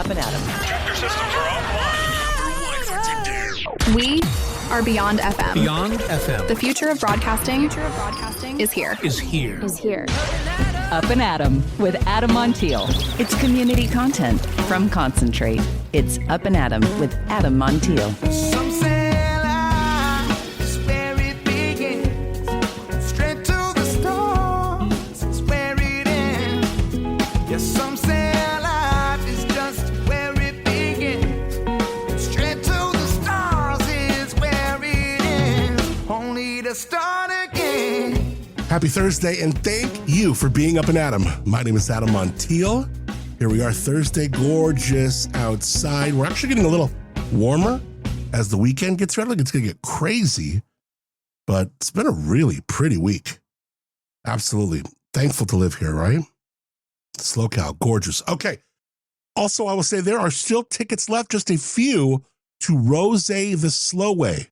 Up+Adam. Tractor systems are offline. We are Beyond FM. Beyond FM. The future of broadcasting is here. Up+Adam with Adam Montiel. It's community content from Concentrate. It's Up+Adam with Adam Montiel. Some say life is where it begins. Straight to the stars is where it ends. Yes, some say life is just where it begins. Straight to the stars is where it ends. Only to start again. Happy Thursday, and thank you for being Up+Adam. My name is Adam Montiel. Here we are, Thursday, gorgeous outside. We're actually getting a little warmer as the weekend gets ready. Like it's going to get crazy, but it's been a really pretty week. Absolutely thankful to live here, right? SoCal, gorgeous. Okay. Also, I will say there are still tickets left, just a few, to Rose the Slow Way.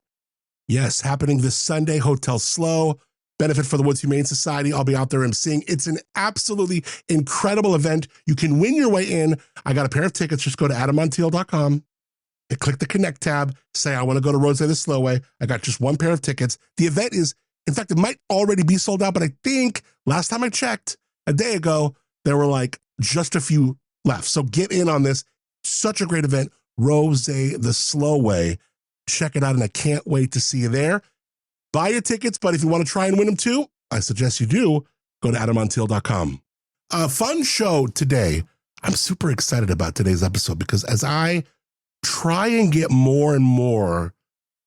Yes, happening this Sunday, Hotel Slow. Benefit for the Woods Humane Society. I'll be out there emceeing. It's an absolutely incredible event. You can win your way in. I got a pair of tickets. Just go to adammontiel.com and click the Connect tab. Say, I want to go to Rose the Slow Way. I got just one pair of tickets. The event is, in fact, it might already be sold out, but I think last time I checked a day ago, there were like just a few left. So get in on this. Such a great event. Rose the Slow Way. Check it out, and I can't wait to see you there. Buy your tickets, but if you want to try and win them too, I suggest you do. Go to adammontiel.com. A fun show today. I'm super excited about today's episode because as I try and get more and more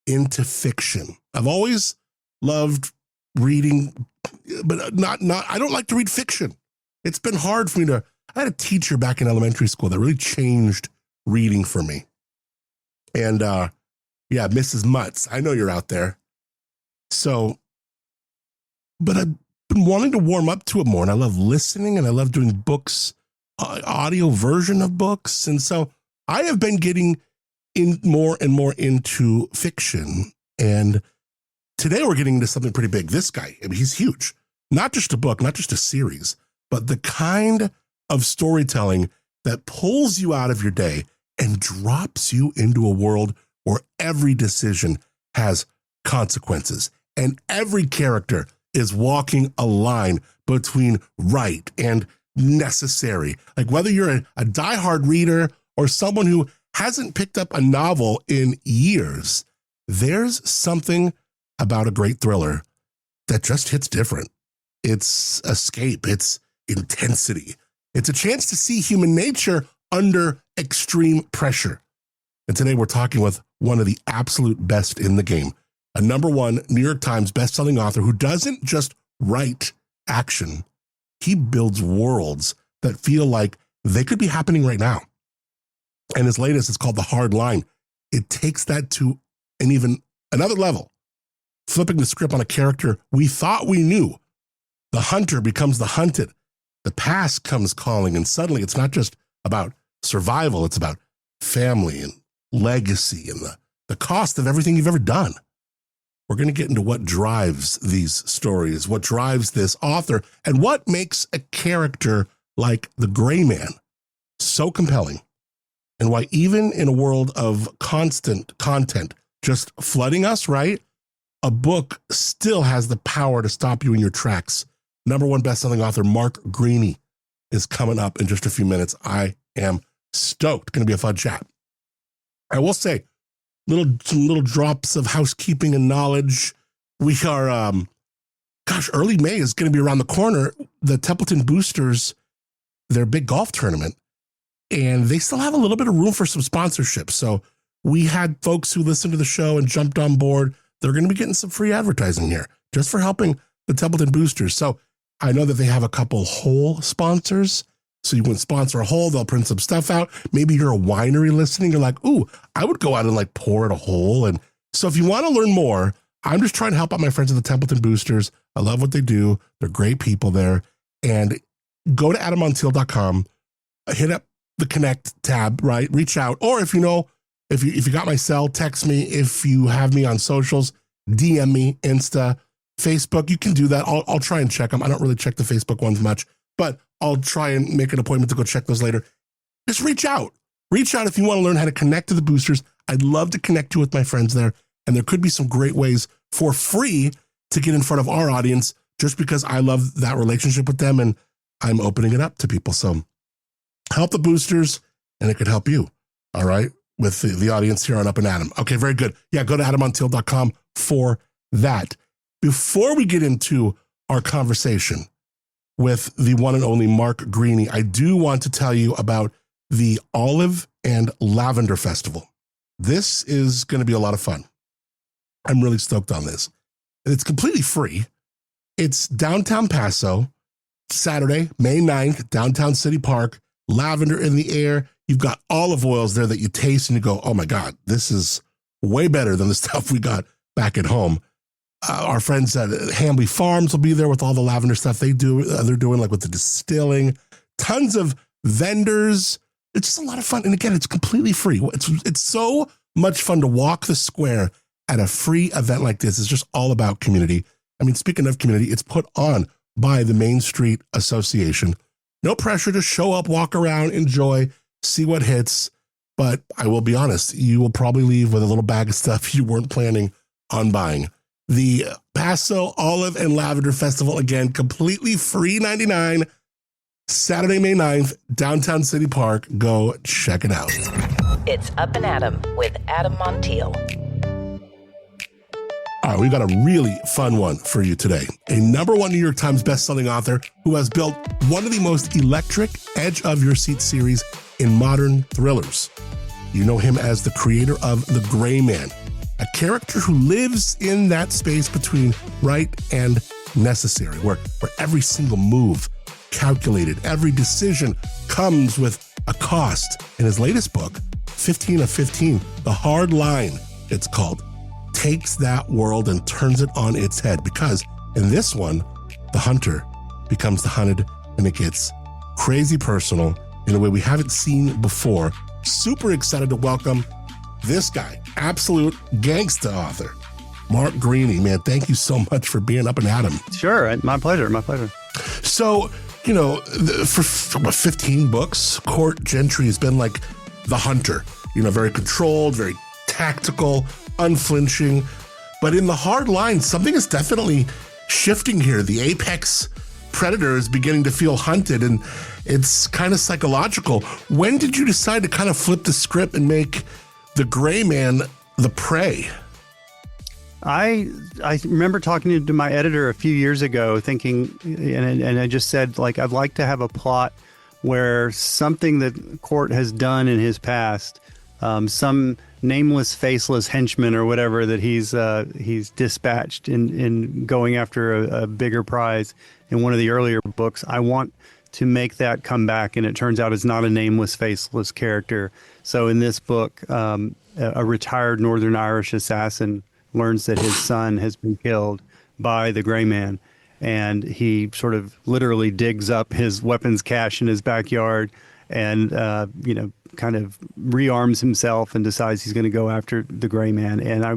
into fiction, I've always loved reading, but I don't like to read fiction. It's been hard for me I had a teacher back in elementary school that really changed reading for me. And yeah, Mrs. Mutz, I know you're out there. So, but I've been wanting to warm up to it more, and I love listening, and I love doing books, audio version of books. And so I have been getting in more and more into fiction. And today we're getting into something pretty big. This guy, I mean, he's huge. Not just a book, not just a series, but the kind of storytelling that pulls you out of your day and drops you into a world where every decision has consequences. And every character is walking a line between right and necessary. Like whether you're a diehard reader or someone who hasn't picked up a novel in years, there's something about a great thriller that just hits different. It's escape, it's intensity. It's a chance to see human nature under extreme pressure. And today we're talking with one of the absolute best in the game. A #1 New York Times bestselling author who doesn't just write action. He builds worlds that feel like they could be happening right now. And his latest is called The Hard Line. It takes that to an even another level, flipping the script on a character we thought we knew. The hunter becomes the hunted. The past comes calling, and suddenly it's not just about survival, it's about family and legacy and the cost of everything you've ever done. We're going to get into what drives these stories, what drives this author, and what makes a character like the Gray Man so compelling, and why even in a world of constant content just flooding us, right, a book still has the power to stop you in your tracks. #1 bestselling author Mark Greaney is coming up in just a few minutes. I am stoked. Going to be a fun chat. I will say, some little drops of housekeeping and knowledge. We are, early May is going to be around the corner. The Templeton Boosters, their big golf tournament, and they still have a little bit of room for some sponsorship. So we had folks who listened to the show and jumped on board. They're going to be getting some free advertising here just for helping the Templeton Boosters. So I know that they have a couple hole sponsors. So you can sponsor a hole, they'll print some stuff out. Maybe you're a winery listening, you're like, ooh, I would go out and like pour at a hole. And so if you want to learn more, I'm just trying to help out my friends at the Templeton Boosters. I love what they do. They're great people there. And go to adammontiel.com, hit up the Connect tab, right? Reach out. Or if you got my cell, text me. If you have me on socials, DM me, Insta, Facebook, you can do that. I'll try and check them. I don't really check the Facebook ones much, but I'll try and make an appointment to go check those later. Just reach out. reach out if you want to learn how to connect to the boosters. I'd love to connect you with my friends there. And there could be some great ways for free to get in front of our audience just because I love that relationship with them and I'm opening it up to people. So help the boosters and it could help you. All right. With the audience here on Up and Adam. Okay, very good. Yeah, go to adamontiel.com for that. Before we get into our conversation with the one and only Mark Greaney, I do want to tell you about the Olive and Lavender Festival. This is going to be a lot of fun. I'm really stoked on this. It's completely free. It's downtown Paso, Saturday, May 9th, downtown City Park, lavender in the air. You've got olive oils there that you taste and you go, oh my God, this is way better than the stuff we got back at home. Our friends at Hamley Farms will be there with all the lavender stuff they're doing, like with the distilling, tons of vendors. It's just a lot of fun. And again, it's completely free. It's so much fun to walk the square at a free event like this. It's just all about community. I mean, speaking of community, it's put on by the Main Street Association. No pressure to show up, walk around, enjoy, see what hits. But I will be honest, you will probably leave with a little bag of stuff you weren't planning on buying. The Paso Olive and Lavender Festival, again, completely free 99, Saturday, May 9th, downtown City Park. Go check it out. It's Up and Adam with Adam Montiel. All right, we've got a really fun one for you today. A #1 New York Times bestselling author who has built one of the most electric edge-of-your-seat series in modern thrillers. You know him as the creator of The Gray Man, a character who lives in that space between right and necessary, where every single move calculated, every decision comes with a cost. In his latest book, 15 of 15, The Hard Line, it's called, takes that world and turns it on its head, because in this one, the hunter becomes the hunted and it gets crazy personal in a way we haven't seen before. Super excited to welcome this guy, absolute gangsta author, Mark Greaney. Man, thank you so much for being Up and Adam. Sure, my pleasure, my pleasure. So, you know, for 15 books, Court Gentry has been like the hunter, you know, very controlled, very tactical, unflinching. But in The Hard Line, something is definitely shifting here. The apex predator is beginning to feel hunted, and it's kind of psychological. When did you decide to kind of flip the script and make the Gray Man the prey? I remember talking to my editor a few years ago, thinking, and I just said, like, I'd like to have a plot where something that Court has done in his past, some nameless, faceless henchman or whatever that he's dispatched in going after a bigger prize in one of the earlier books. I want to make that come back, and it turns out it's not a nameless, faceless character. So in this book, a retired Northern Irish assassin learns that his son has been killed by the Gray Man, and he sort of literally digs up his weapons cache in his backyard and, kind of rearms himself and decides he's going to go after the Gray Man. And I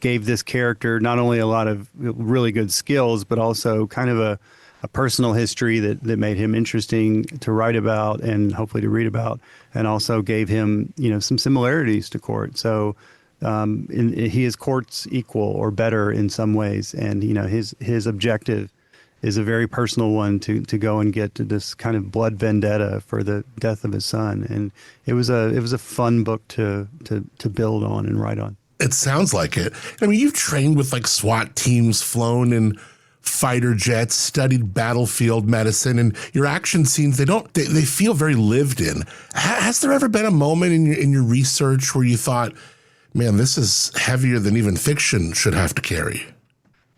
gave this character not only a lot of really good skills, but also kind of a personal history that made him interesting to write about and hopefully to read about, and also gave him, some similarities to Court. So he is Court's equal or better in some ways. And, his objective is a very personal one to go and get to this kind of blood vendetta for the death of his son. And it was a fun book to build on and write on. It sounds like it. I mean, you've trained with like SWAT teams, flown in fighter jets, studied battlefield medicine, and your action scenes, they feel very lived in. Has there ever been a moment in your research where you thought, man, this is heavier than even fiction should have to carry?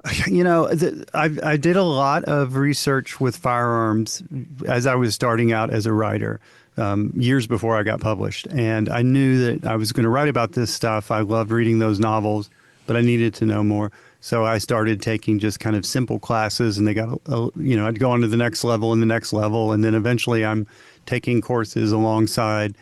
I did a lot of research with firearms as I was starting out as a writer, years before I got published. And I knew that I was going to write about this stuff. I loved reading those novels, but I needed to know more. So I started taking just kind of simple classes, and they got, I'd go on to the next level and the next level. And then eventually I'm taking courses alongside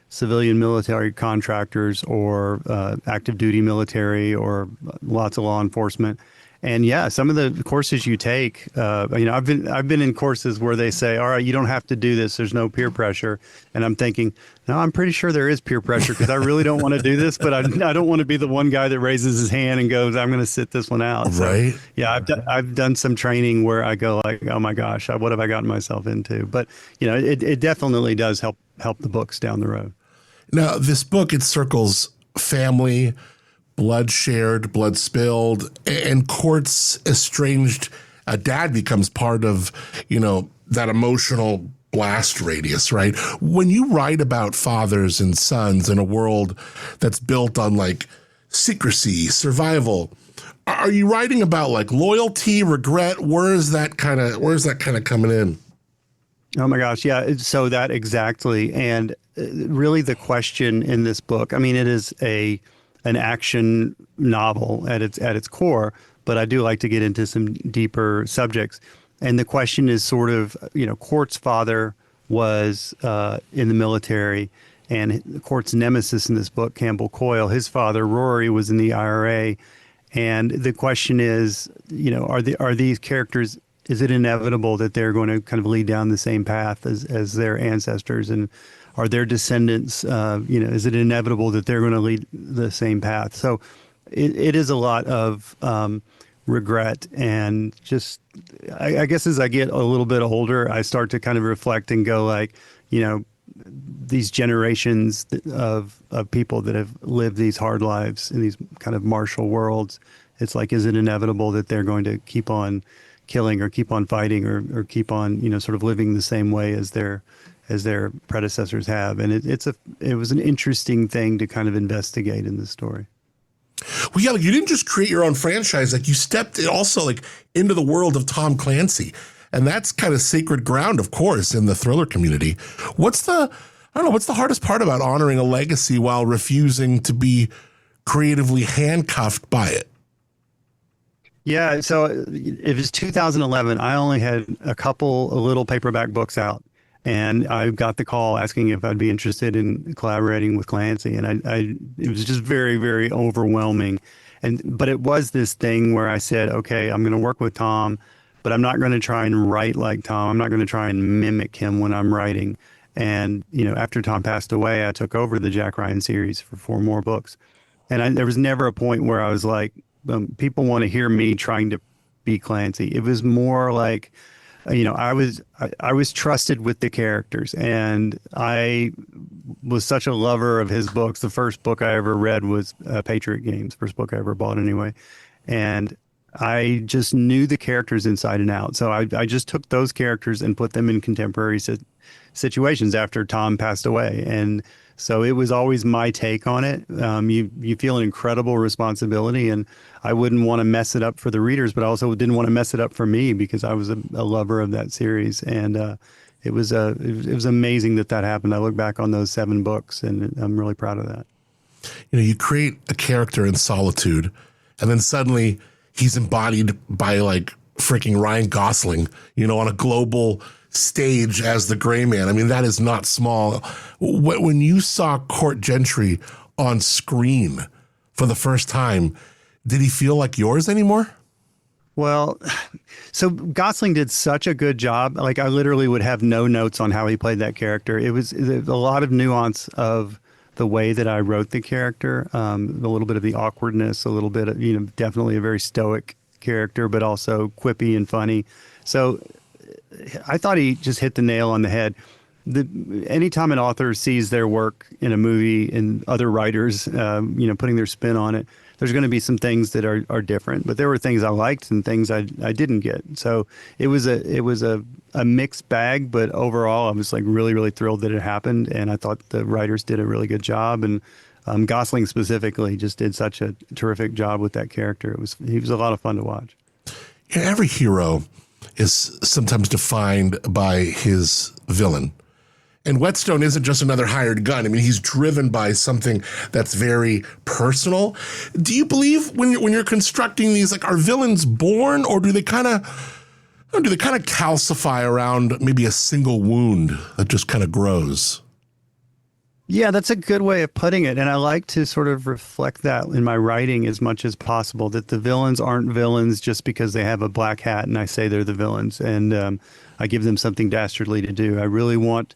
civilian military contractors or active duty military or lots of law enforcement. And yeah, some of the courses you take, I've been in courses where they say, all right, you don't have to do this. There's no peer pressure. And I'm thinking, no, I'm pretty sure there is peer pressure because I really don't want to do this, but I don't want to be the one guy that raises his hand and goes, I'm going to sit this one out. Right. So, yeah, I've done some training where I go like, oh my gosh, what have I gotten myself into? But, it definitely does help the books down the road. Now, this book, it circles family, blood shared, blood spilled, and Court's estranged dad becomes part of, that emotional blast radius, right? When you write about fathers and sons in a world that's built on like secrecy, survival, are you writing about like loyalty, regret? Where's that kind of coming in? Oh my gosh. Yeah. So that exactly. And really the question in this book, I mean, it is an action novel at its core, but I do like to get into some deeper subjects. And the question is sort of, Court's father was in the military, and Court's nemesis in this book, Campbell Coyle, his father, Rory, was in the IRA. And the question is, are these characters, is it inevitable that they're going to kind of lead down the same path as their ancestors? And are their descendants, is it inevitable that they're going to lead the same path? So it is a lot of regret, and just, I guess as I get a little bit older, I start to kind of reflect and go like, these generations of people that have lived these hard lives in these kind of martial worlds, it's like, is it inevitable that they're going to keep on killing or keep on fighting or keep on, sort of living the same way as their predecessors have? And it was an interesting thing to kind of investigate in this story. Well, yeah, like you didn't just create your own franchise, like you stepped also like into the world of Tom Clancy. And that's kind of sacred ground, of course, in the thriller community. What's the hardest part about honoring a legacy while refusing to be creatively handcuffed by it? Yeah, so it was 2011. I only had a couple of little paperback books out, and I got the call asking if I'd be interested in collaborating with Clancy, and it was just very, very overwhelming. But it was this thing where I said, okay, I'm going to work with Tom, but I'm not going to try and write like Tom. I'm not going to try and mimic him when I'm writing. And after Tom passed away, I took over the Jack Ryan series for 4 more books, and there was never a point where I was like, people want to hear me trying to be Clancy. It was more like, I was trusted with the characters, and I was such a lover of his books. The first book I ever read was Patriot Games, first book I ever bought anyway. And I just knew the characters inside and out. So I just took those characters and put them in contemporary situations after Tom passed away. And so it was always my take on it. You feel an incredible responsibility, and I wouldn't want to mess it up for the readers, but I also didn't want to mess it up for me because I was a lover of that series. And it was amazing that happened. I look back on those 7 books, and I'm really proud of that. You create a character in solitude, and then suddenly he's embodied by like freaking Ryan Gosling, on a global stage as the Gray Man. I mean, that is not small. When you saw Court Gentry on screen for the first time, did he feel like yours anymore? Well, so Gosling did such a good job. Like, I literally would have no notes on how he played that character. It was a lot of nuance of the way that I wrote the character, a little bit of the awkwardness, a little bit of, definitely a very stoic character, but also quippy and funny. So I thought he just hit the nail on the head. Anytime an author sees their work in a movie and other writers, putting their spin on it, there's going to be some things that are different. But there were things I liked and things I didn't get. So it was a mixed bag. But overall, I was like really, really thrilled that it happened. And I thought the writers did a really good job. And Gosling specifically just did such a terrific job with that character. He was a lot of fun to watch. Every hero is sometimes defined by his villain. And Whetstone isn't just another hired gun. I mean, he's driven by something that's very personal. Do you believe when you're constructing these, like, are villains born, or do they kind of calcify around maybe a single wound that just kind of grows? Yeah, that's a good way of putting it. And I like to sort of reflect that in my writing as much as possible, that the villains aren't villains just because they have a black hat and I say they're the villains. And I give them something dastardly to do. I really want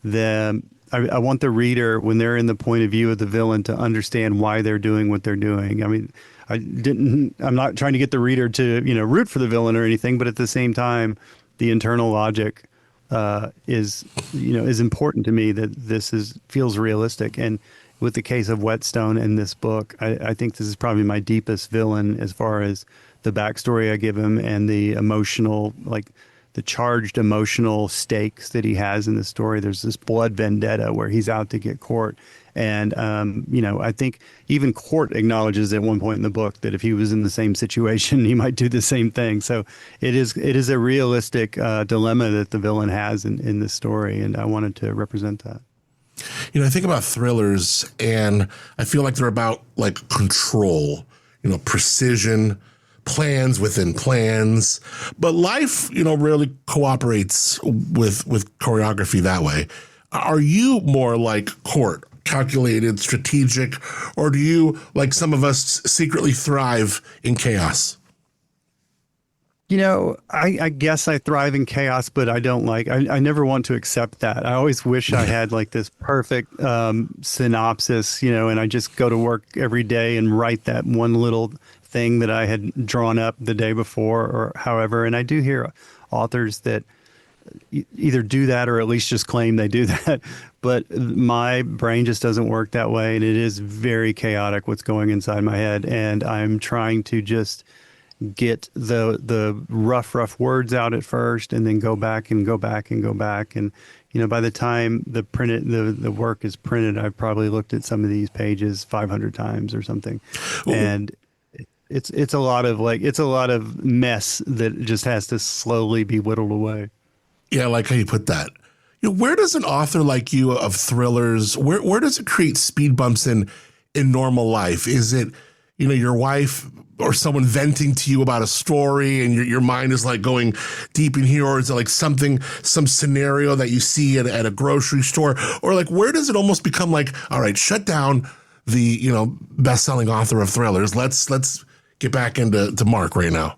them. I want the reader, when they're in the point of view of the villain, to understand why they're doing what they're doing. I mean, I'm not trying to get the reader to, root for the villain or anything, but at the same time, the internal logic is important to me, that feels realistic. And with the case of Whetstone in this book, I think this is probably my deepest villain as far as the backstory I give him and the emotional, the charged emotional stakes that he has in the story. There's this blood vendetta where he's out to get Court. And, I think even Court acknowledges at one point in the book that if he was in the same situation, he might do the same thing. So it is a realistic dilemma that the villain has in this story. And I wanted to represent that. I think about thrillers and I feel like they're about control, precision, plans within plans, but life, rarely cooperates with choreography that way. Are you more like Court, calculated, strategic, or do you, like some of us, secretly thrive in chaos? I guess I thrive in chaos, but I don't I never want to accept that. I always wish I had this perfect synopsis, and I just go to work every day and write that one little thing that I had drawn up the day before or however. And I do hear authors that either do that or at least just claim they do that. But my brain just doesn't work that way. And it is very chaotic what's going inside my head. And I'm trying to just get the rough words out at first and then go back and go back and go back. And, by the time the work is printed, I've probably looked at some of these pages 500 times or something. Ooh. And it's a lot of mess that just has to slowly be whittled away. Yeah, I like how you put that. Where does an author like you of thrillers, where does it create speed bumps in normal life? Is it, your wife or someone venting to you about a story and your mind is going deep in here? Or is it some scenario that you see at a grocery store? Or where does it almost become all right, shut down the, best-selling author of thrillers. Let's get back into Mark right now.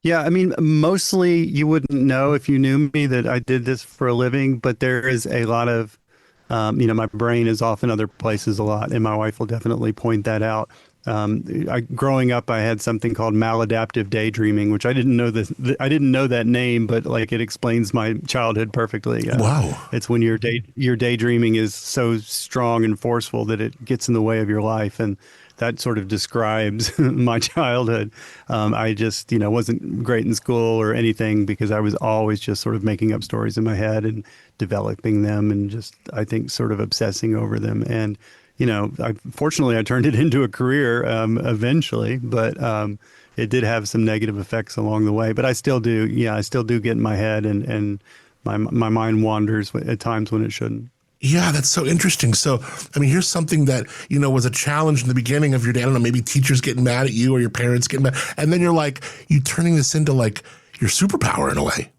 Yeah, I mean, mostly you wouldn't know if you knew me that I did this for a living, but there is a lot of, my brain is off in other places a lot, and my wife will definitely point that out. Growing up, I had something called maladaptive daydreaming, which I didn't know that name, but it explains my childhood perfectly. Wow! It's when your daydreaming is so strong and forceful that it gets in the way of your life, and that sort of describes my childhood. I just, wasn't great in school or anything because I was always just sort of making up stories in my head and developing them and just, I think, sort of obsessing over them. And, fortunately, I turned it into a career eventually, but it did have some negative effects along the way. But I still do. Yeah, I still do get in my head and my mind wanders at times when it shouldn't. Yeah, that's so interesting. So, I mean, here's something that, was a challenge in the beginning of your day. I don't know, maybe teachers getting mad at you or your parents getting mad. And then you turning this into your superpower in a way.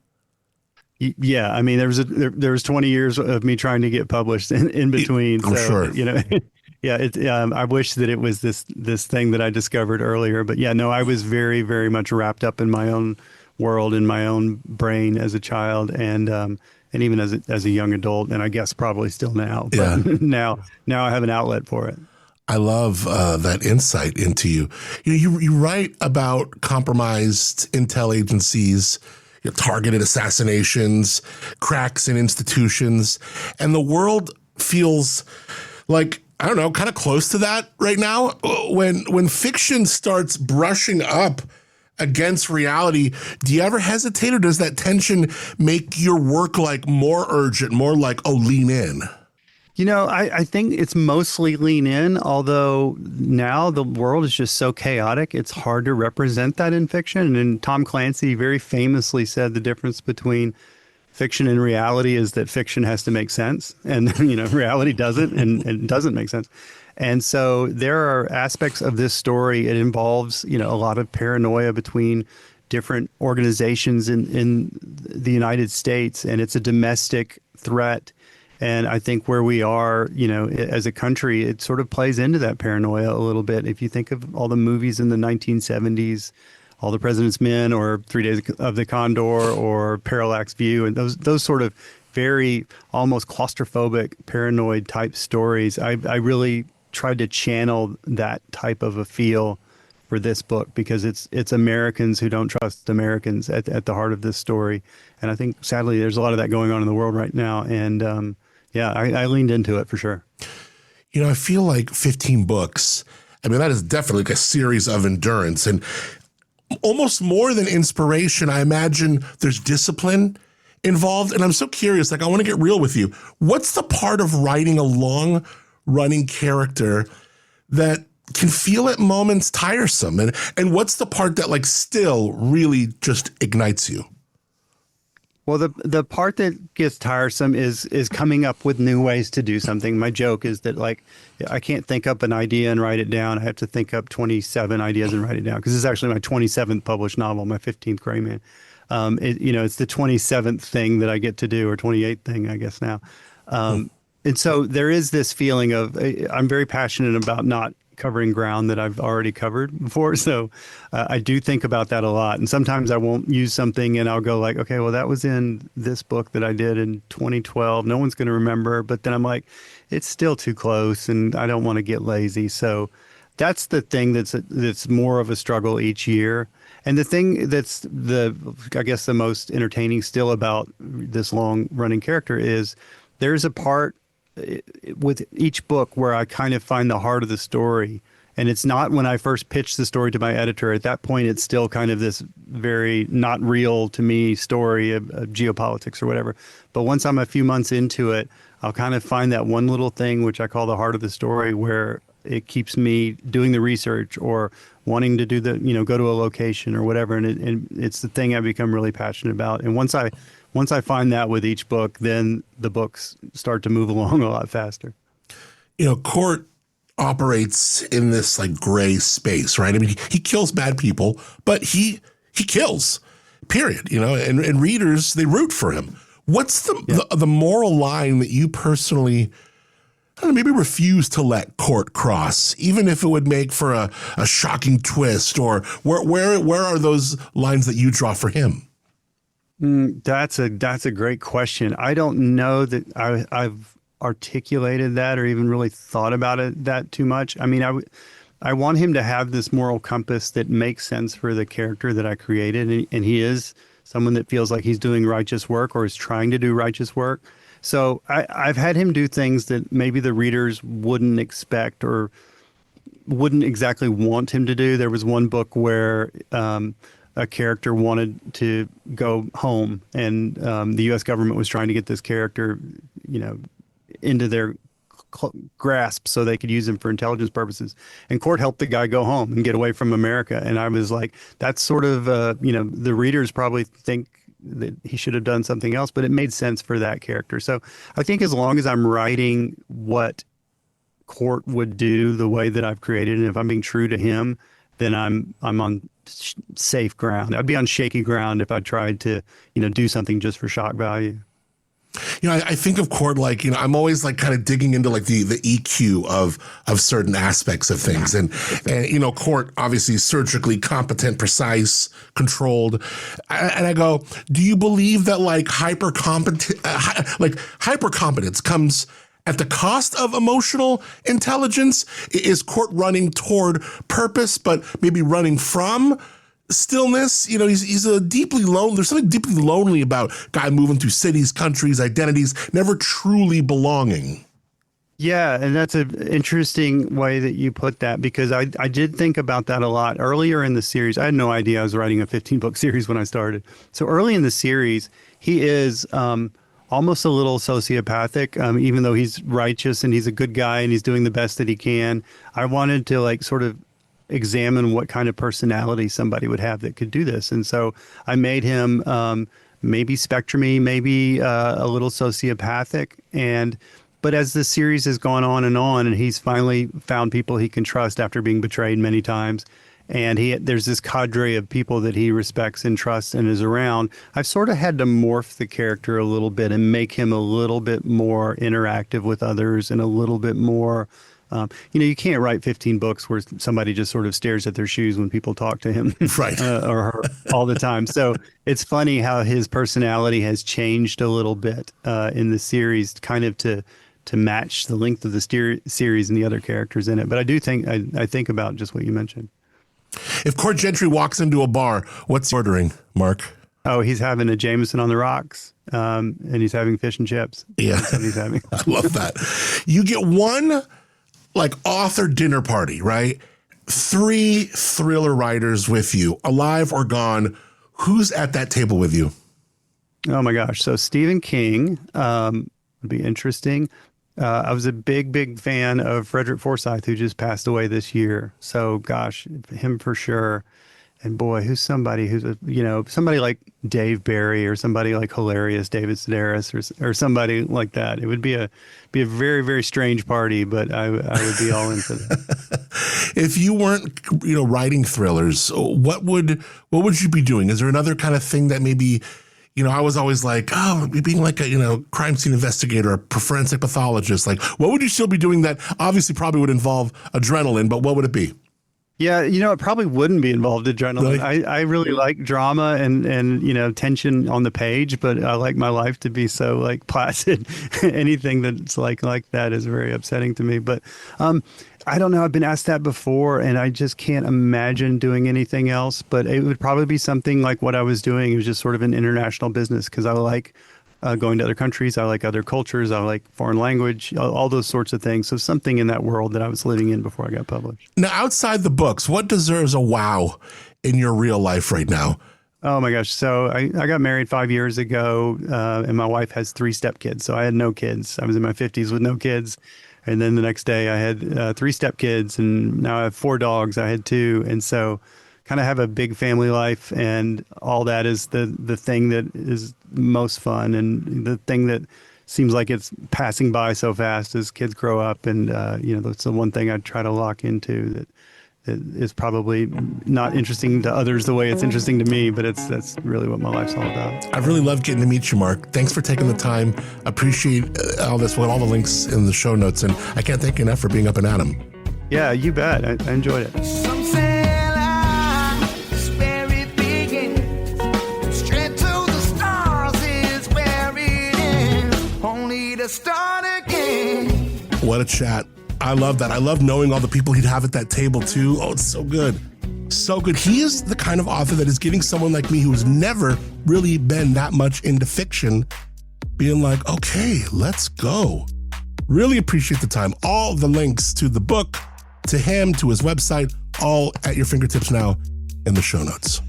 Yeah. I mean, there was 20 years of me trying to get published in between. I'm sure. Yeah. I wish that it was this thing that I discovered earlier. But yeah, no, I was very, very much wrapped up in my own world, in my own brain as a child. And even as a young adult, and I guess probably still now. But yeah. now I have an outlet for it. I love that insight into you. You write about compromised intel agencies, targeted assassinations, cracks in institutions, and the world feels like, I don't know, kind of close to that right now. When fiction starts brushing up against reality, do you ever hesitate, or does that tension make your work more urgent, more lean in? I think it's mostly lean in, although now the world is just so chaotic, it's hard to represent that in fiction. And Tom Clancy very famously said the difference between fiction and reality is that fiction has to make sense, and reality doesn't, and it doesn't make sense. And so there are aspects of this story. It involves, a lot of paranoia between different organizations in the United States, and it's a domestic threat. And I think where we are, as a country, it sort of plays into that paranoia a little bit. If you think of all the movies in the 1970s, All the President's Men, or 3 Days of the Condor, or Parallax View, and those sort of very almost claustrophobic, paranoid type stories, I really tried to channel that type of a feel for this book, because it's Americans who don't trust Americans at the heart of this story. And I think, sadly, there's a lot of that going on in the world right now. And I leaned into it for sure. I feel like 15 books, that is definitely like a series of endurance, and almost more than inspiration, I imagine there's discipline involved. And I'm so curious, I want to get real with you. What's the part of writing a long running character that can feel at moments tiresome? And what's the part that still really just ignites you? Well, the part that gets tiresome is coming up with new ways to do something. My joke is that I can't think up an idea and write it down. I have to think up 27 ideas and write it down, because this is actually my 27th published novel, my 15th Gray Man. It's the 27th thing that I get to do, or 28th thing, I guess now. And so there is this feeling of, I'm very passionate about not covering ground that I've already covered before. So I do think about that a lot. And sometimes I won't use something and I'll go okay, well, that was in this book that I did in 2012. No one's going to remember. But then I'm like, it's still too close and I don't want to get lazy. So that's the thing that's more of a struggle each year. And the thing that's I guess the most entertaining still about this long running character is there's a part with each book where I kind of find the heart of the story. And it's not when I first pitched the story to my editor. At that point, it's still kind of this very not real to me story of geopolitics or whatever. But once I'm a few months into it, I'll kind of find that one little thing, which I call the heart of the story, where it keeps me doing the research or wanting to do go to a location or whatever. And it's the thing I've become really passionate about. And once I find that with each book, then the books start to move along a lot faster. Court operates in this gray space, right? He kills bad people, but he kills, period. And readers, they root for him. What's the moral line that you personally, maybe refuse to let Court cross, even if it would make for a shocking twist? Or where are those lines that you draw for him? That's a great question. I don't know that I've articulated that or even really thought about it that too much. I want him to have this moral compass that makes sense for the character that I created. And he is someone that feels like he's doing righteous work or is trying to do righteous work. So I've had him do things that maybe the readers wouldn't expect or wouldn't exactly want him to do. There was one book where a character wanted to go home, and the U.S. government was trying to get this character, into their grasp so they could use him for intelligence purposes. And Court helped the guy go home and get away from America. And I was like, that's sort of, the readers probably think that he should have done something else, but it made sense for that character. So I think as long as I'm writing what Court would do the way that I've created, and if I'm being true to him, then I'm on safe ground. I'd be on shaky ground if I tried to, do something just for shock value. I think of Court I'm always kind of digging into the EQ of certain aspects of things. And Court obviously surgically competent, precise, controlled. And I go, do you believe that hypercompetence comes at the cost of emotional intelligence? Is Court running toward purpose, but maybe running from stillness? He's a deeply lonely. There's something deeply lonely about guy moving through cities, countries, identities, never truly belonging. Yeah, and that's an interesting way that you put that, because I did think about that a lot earlier in the series. I had no idea I was writing a 15-book series when I started. So early in the series, he is almost a little sociopathic, even though he's righteous and he's a good guy and he's doing the best that he can. I wanted to sort of examine what kind of personality somebody would have that could do this. And so I made him maybe spectrumy, maybe a little sociopathic. But as the series has gone on and he's finally found people he can trust after being betrayed many times. and there's this cadre of people that he respects and trusts and is around. I've sort of had to morph the character a little bit and make him a little bit more interactive with others and a little bit more, you can't write 15 books where somebody just sort of stares at their shoes when people talk to him Right. or her all the time. So it's funny how his personality has changed a little bit in the series, kind of to match the length of the series and the other characters in it. But I do think, I think about just what you mentioned. If Court Gentry walks into a bar, what's he ordering, Mark? Oh, he's having a Jameson on the rocks, and he's having fish and chips. Yeah. That's what he's having. I love that. You get one author dinner party, right? 3 thriller writers with you, alive or gone. Who's at that table with you? Oh my gosh. So Stephen King would be interesting. I was a big fan of Frederick Forsyth, who just passed away this year. So gosh, him for sure. And boy, who's somebody somebody like Dave Barry or somebody like hilarious David Sedaris or somebody like that. It would be a very, very strange party, but I would be all into that. If you weren't, writing thrillers, what would you be doing? Is there another kind of thing that maybe, I was always like, being like a, crime scene investigator, a forensic pathologist, like what would you still be doing that obviously probably would involve adrenaline, but what would it be? Yeah, it probably wouldn't be involved adrenaline. Really? I really like drama and tension on the page, but I like my life to be so placid. Anything that's like that is very upsetting to me. But I don't know. I've been asked that before, and I just can't imagine doing anything else. But it would probably be something like what I was doing. It was just sort of an international business because I like going to other countries. I like other cultures. I like foreign language, all those sorts of things. So something in that world that I was living in before I got published. Now, outside the books, what deserves a wow in your real life right now? Oh my gosh. So I got married 5 years ago, and my wife has 3 stepkids. So I had no kids. I was in my 50s with no kids. And then the next day I had 3 stepkids, and now I have 4 dogs. I had 2. And so kind of have a big family life, and all that is the thing that is most fun, and the thing that seems like it's passing by so fast as kids grow up. And that's the one thing I try to lock into that is probably not interesting to others the way it's interesting to me, but that's really what my life's all about. I really love getting to meet you, Mark. Thanks for taking the time. Appreciate all this. We'll have all the links in the show notes, and I can't thank you enough for being Up and Adam. Yeah, you bet. I enjoyed it. Some say life is where it begins. Straight to the stars is where it ends. Only to start again. What a chat. I love that. I love knowing all the people he'd have at that table too. Oh, it's so good. So good. He is the kind of author that is getting someone like me who's never really been that much into fiction being like, okay, let's go. Really appreciate the time. All the links to the book, to him, to his website, all at your fingertips now in the show notes.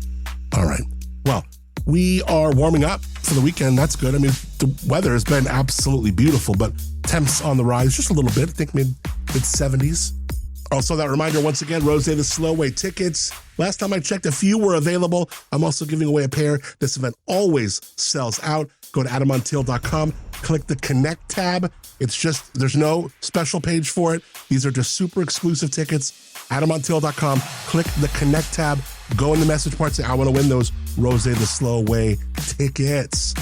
All right. Well, we are warming up for the weekend. That's good. I mean, the weather has been absolutely beautiful, but temps on the rise just a little bit. I think mid 70s. Also, that reminder, once again, Rose the Slow Way tickets. Last time I checked, a few were available. I'm also giving away a pair. This event always sells out. Go to adamontiel.com, click the Connect tab. It's just, there's no special page for it. These are just super exclusive tickets. adamontiel.com, click the Connect tab, go in the message part, say, I want to win those Rose the Slow Way tickets.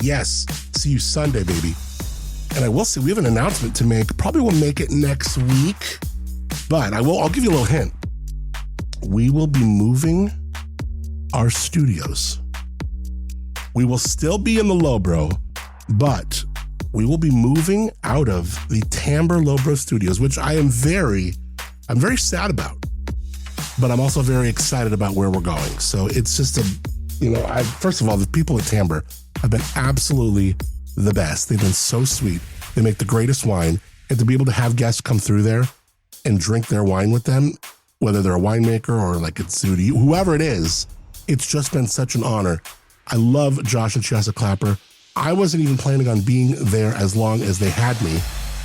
Yes, see you Sunday, baby. And I will say, we have an announcement to make. Probably will make it next week, but I'll give you a little hint. We will be moving our studios. We will still be in the Lowbro, but we will be moving out of the Tamber Lowbro studios, which I'm very sad about, but I'm also very excited about where we're going. So it's just first of all, the people at Tamber have been absolutely the best. They've been so sweet. They make the greatest wine, and to be able to have guests come through there and drink their wine with them, whether they're a winemaker or like it's Zudi, whoever it is, it's just been such an honor. I love Josh and Chiasa Clapper. I wasn't even planning on being there as long as they had me,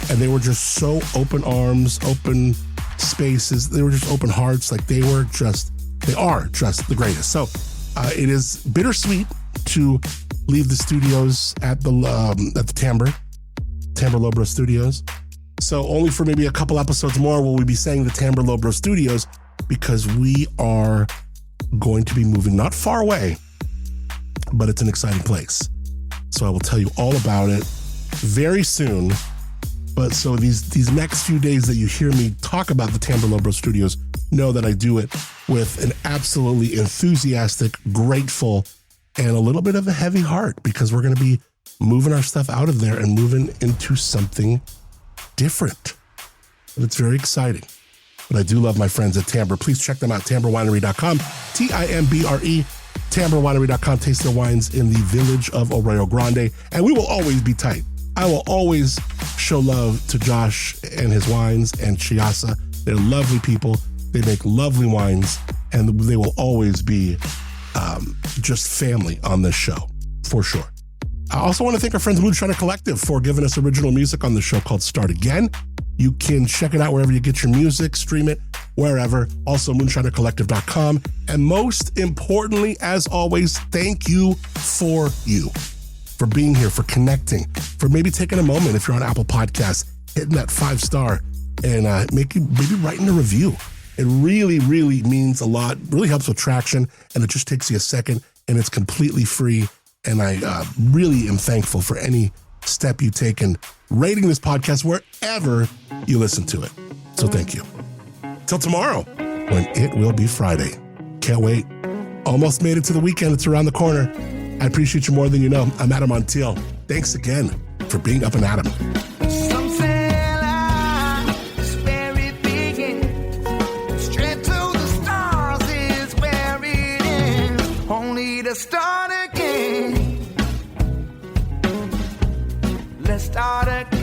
and they were just so open arms, open spaces. They were just open hearts. Like they are just the greatest. So it is bittersweet to leave the studios at the Tamber Lowbro Studios. So only for maybe a couple episodes more will we be saying the Tamber Lowbro Studios. because we are going to be moving not far away, but it's an exciting place. So I will tell you all about it very soon. But so these next few days that you hear me talk about the Tamber Lobro Studios, know that I do it with an absolutely enthusiastic, grateful, and a little bit of a heavy heart, because we're going to be moving our stuff out of there and moving into something different. And it's very exciting. But I do love my friends at Tamber. Please check them out, tamberwinery.com, Timbre, tamberwinery.com. Taste their wines in the village of Arroyo Grande. And we will always be tight. I will always show love to Josh and his wines and Chiasa. They're lovely people. They make lovely wines, and they will always be just family on this show, for sure. I also want to thank our friends Moonshiner Collective for giving us original music on the show called Start Again. You can check it out wherever you get your music, stream it, wherever. Also, moonshinercollective.com. And most importantly, as always, thank you for being here, for connecting, for maybe taking a moment, if you're on Apple Podcasts, hitting that 5-star and maybe writing a review. It really, really means a lot, really helps with traction, and it just takes you a second, and it's completely free. And I really am thankful for any step you take in rating this podcast wherever you listen to it. So thank you. Till tomorrow, when it will be Friday. Can't wait. Almost made it to the weekend. It's around the corner. I appreciate you more than you know. I'm Adam Montiel. Thanks again for being Up and Adam. Some say life's where it begins. Straight to the stars is where it ends. Only to start again. Let's start again.